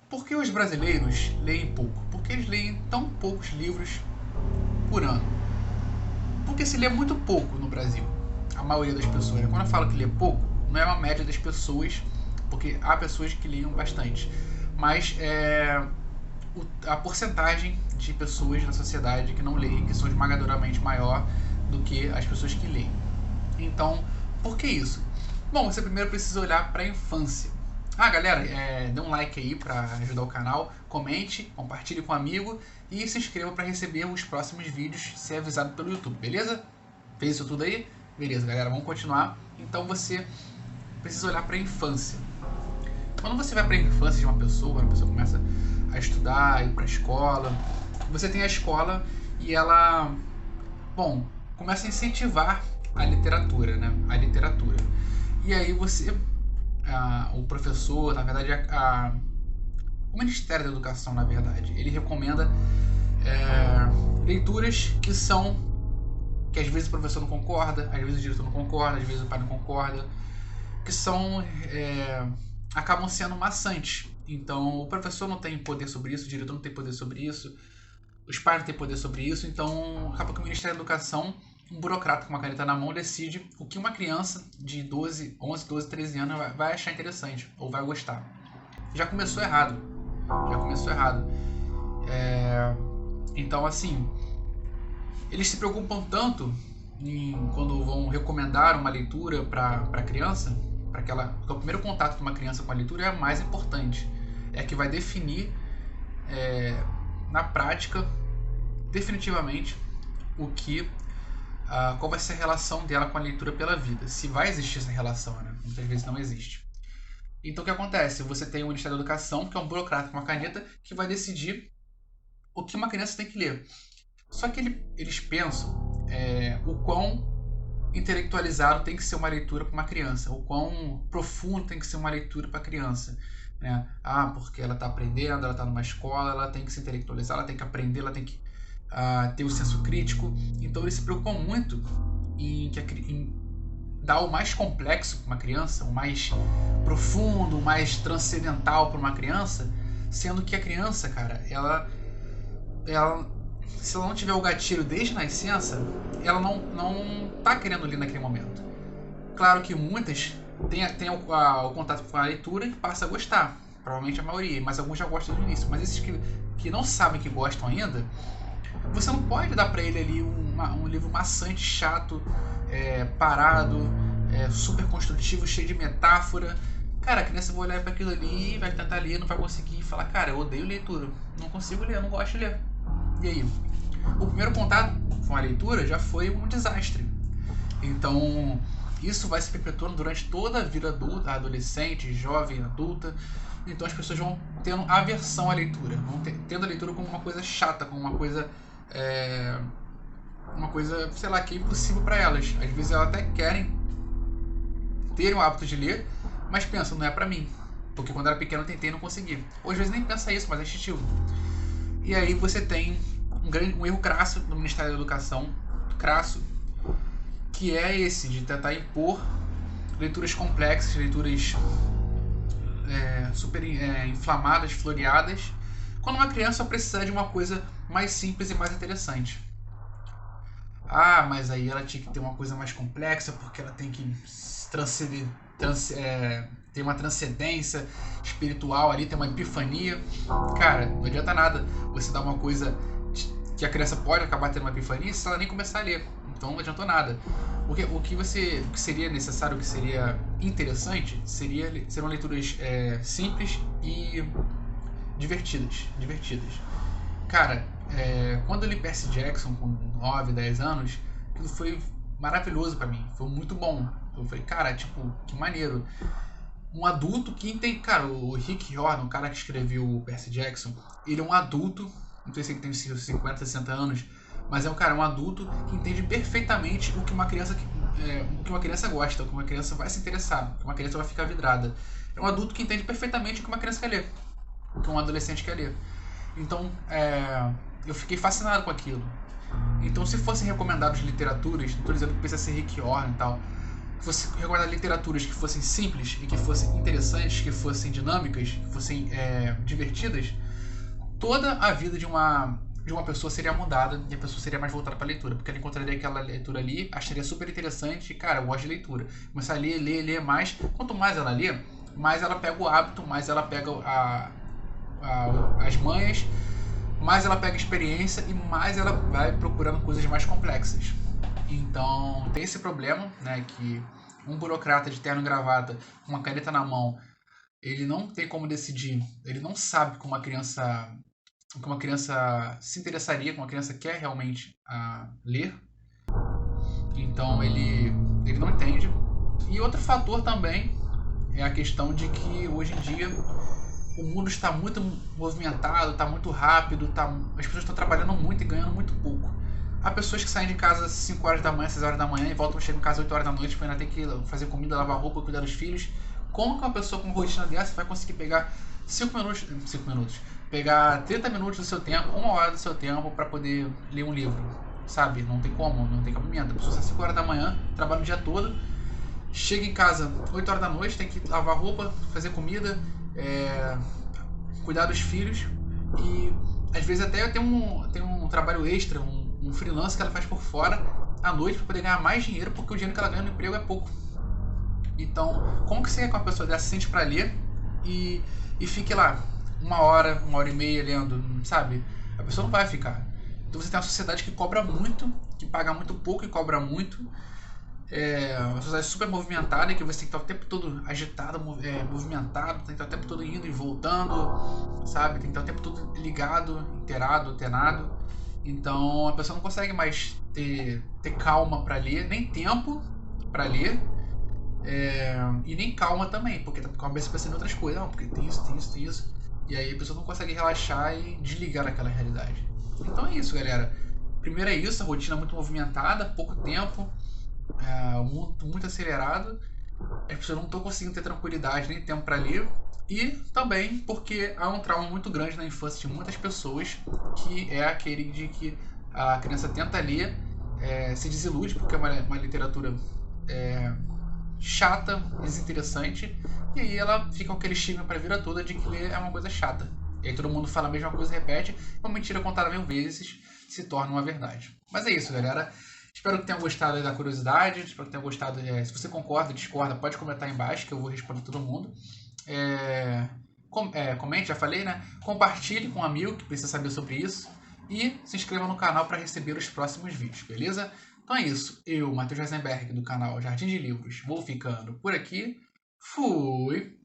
Por que os brasileiros leem pouco? Por que eles leem tão poucos livros por ano? Porque se lê muito pouco no Brasil, a maioria das pessoas. Quando eu falo que lê pouco, não é uma média das pessoas, porque há pessoas que leem bastante, mas a porcentagem de pessoas na sociedade que não leem, que são esmagadoramente maior do que as pessoas que leem. Então, por que isso? Bom, você primeiro precisa olhar para a infância. Galera, dê um like aí para ajudar o canal, comente, compartilhe com um amigo e se inscreva para receber os próximos vídeos, ser avisado pelo YouTube, beleza? Fez isso tudo aí? Beleza, galera, vamos continuar. Então você precisa olhar para a infância. Quando você vai para a infância de uma pessoa, a pessoa começa a estudar, ir para a escola, você tem a escola e ela, bom, começa a incentivar a literatura, né? A literatura. E aí você, o professor, na verdade, o Ministério da Educação, na verdade, ele recomenda leituras que às vezes o professor não concorda, às vezes o diretor não concorda, às vezes o pai não concorda, que acabam sendo maçantes. Então, o professor não tem poder sobre isso, o diretor não tem poder sobre isso, os pais não têm poder sobre isso, então acaba que o Ministério da Educação, um burocrata com uma caneta na mão, decide o que uma criança de 11, 12, 13 anos vai achar interessante ou vai gostar. Já começou errado. Então, assim, eles se preocupam tanto quando vão recomendar uma leitura para a criança, porque o primeiro contato de uma criança com a leitura é a mais importante. É a que vai definir, na prática, definitivamente, qual vai ser a relação dela com a leitura pela vida. Se vai existir essa relação, né? Muitas vezes não existe. Então o que acontece? Você tem o Ministério da Educação, que é um burocrata com uma caneta, que vai decidir o que uma criança tem que ler. Só que eles pensam o quão intelectualizado tem que ser uma leitura para uma criança, o quão profundo tem que ser uma leitura para a criança. Né? Porque ela está aprendendo, ela está numa escola, ela tem que se intelectualizar, ela tem que aprender, ela tem que ter o senso crítico. Então eles se preocupam muito em dar o mais complexo para uma criança, o mais profundo, o mais transcendental para uma criança, sendo que a criança, cara, ela se ela não tiver o gatilho desde a nascença, ela não tá querendo ler naquele momento. Claro que muitas têm o contato com a leitura e passa a gostar, provavelmente a maioria, mas alguns já gostam do início. Mas esses que não sabem que gostam ainda, você não pode dar para ele ali um livro maçante, chato, parado, super construtivo, cheio de metáfora. Cara, a criança vai olhar para aquilo ali, vai tentar ler, não vai conseguir falar, cara, eu odeio leitura, não consigo ler, eu não gosto de ler. E aí? O primeiro contato com a leitura já foi um desastre. Então, isso vai se perpetuando durante toda a vida adulta, adolescente, jovem, adulta. Então as pessoas vão tendo aversão à leitura, vão tendo a leitura como uma coisa chata, como uma coisa, sei lá, que é impossível para elas. Às vezes elas até querem ter o hábito de ler, mas pensam, não é para mim. Porque quando era pequeno eu tentei e não consegui. Ou às vezes nem pensa isso, mas é instintivo. E aí você tem um erro crasso no Ministério da Educação, que é esse, de tentar impor leituras complexas, leituras super inflamadas, floreadas, quando uma criança precisa de uma coisa mais simples e mais interessante. Mas aí ela tinha que ter uma coisa mais complexa, porque ela tem que ter uma transcendência espiritual ali, ter uma epifania. Cara, não adianta nada você dar uma coisa que a criança pode acabar tendo uma epifania se ela nem começar a ler. Então não adiantou nada. O que seria necessário, o que seria interessante, seriam leituras simples e divertidas. Cara, quando eu li Percy Jackson com 9, 10 anos, aquilo foi maravilhoso pra mim, foi muito bom. Eu falei, cara, tipo, que maneiro. Um adulto que entende. Cara, o Rick Riordan, o cara que escreveu o Percy Jackson, ele é um adulto, não sei se ele tem 50, 60 anos, mas é um adulto que entende perfeitamente o que uma criança gosta, o que uma criança vai se interessar, o que uma criança vai ficar vidrada. É um adulto que entende perfeitamente o que uma criança quer ler, o que um adolescente quer ler. Então, eu fiquei fascinado com aquilo. Então, se fossem recomendados literaturas, não estou dizendo que precisa ser Rick Riordan e tal, fosse recomendar literaturas que fossem simples e que fossem interessantes, que fossem dinâmicas, que fossem divertidas, toda a vida de uma pessoa seria mudada e a pessoa seria mais voltada para a leitura, porque ela encontraria aquela leitura ali, acharia super interessante e, cara, eu gosto de leitura. Começar a ler mais. Quanto mais ela lê, mais ela pega o hábito, mais ela pega as manhas, mais ela pega experiência e mais ela vai procurando coisas mais complexas. Então tem esse problema, né, que um burocrata de terno e gravata com uma caneta na mão, ele não tem como decidir, ele não sabe como uma criança se interessaria, como uma criança quer realmente ler. Então ele não entende. E outro fator também é a questão de que hoje em dia o mundo está muito movimentado, está muito rápido, as pessoas estão trabalhando muito e ganhando muito pouco. Há pessoas que saem de casa às 5 horas da manhã, 6 horas da manhã e voltam, chegam em casa às 8 horas da noite, porque ainda tem que fazer comida, lavar roupa, cuidar dos filhos. Como que uma pessoa com uma rotina dessa vai conseguir pegar 5 minutos, pegar 30 minutos do seu tempo, 1 hora do seu tempo para poder ler um livro? Sabe? Não tem como, não tem cabimento. A pessoa sai às 5 horas da manhã, trabalha o dia todo, chega em casa 8 horas da noite, tem que lavar roupa, fazer comida, cuidar dos filhos e às vezes até tem um trabalho extra, um freelance que ela faz por fora à noite para poder ganhar mais dinheiro, porque o dinheiro que ela ganha no emprego é pouco. Então, como que você quer que uma pessoa dessa se sente para ler e fique lá 1 hora, 1 hora e meia lendo, sabe? A pessoa não vai ficar. Então você tem uma sociedade que cobra muito, que paga muito pouco e cobra muito. Uma sociedade super movimentada, que você tem que estar o tempo todo agitado, movimentado, tem que estar o tempo todo indo e voltando, sabe? Tem que estar o tempo todo ligado, inteirado, antenado. Então a pessoa não consegue mais ter calma para ler, nem tempo para ler, e nem calma também, porque tá com a cabeça pensando em outras coisas. Não, porque tem isso, tem isso, tem isso. E aí a pessoa não consegue relaxar e desligar daquela realidade. Então é isso, galera. Primeiro é isso, a rotina muito movimentada, pouco tempo, muito acelerado, as pessoas não estão conseguindo ter tranquilidade nem tempo para ler, e também porque há um trauma muito grande na infância de muitas pessoas, que é aquele de que a criança tenta ler, se desilude porque é uma literatura chata, desinteressante, e aí ela fica com aquele estigma para a vida toda de que ler é uma coisa chata. E aí todo mundo fala a mesma coisa, repete, e uma mentira contada 1000 vezes se torna uma verdade. Mas é isso, galera. Espero que tenham gostado da curiosidade, espero que tenham gostado. Se você concorda, discorda, pode comentar aí embaixo que eu vou responder todo mundo. Comente, já falei, né? Compartilhe com um amigo que precisa saber sobre isso. E se inscreva no canal para receber os próximos vídeos, beleza? Então é isso. Eu, Matheus Heisenberg, do canal Jardim de Livros, vou ficando por aqui. Fui!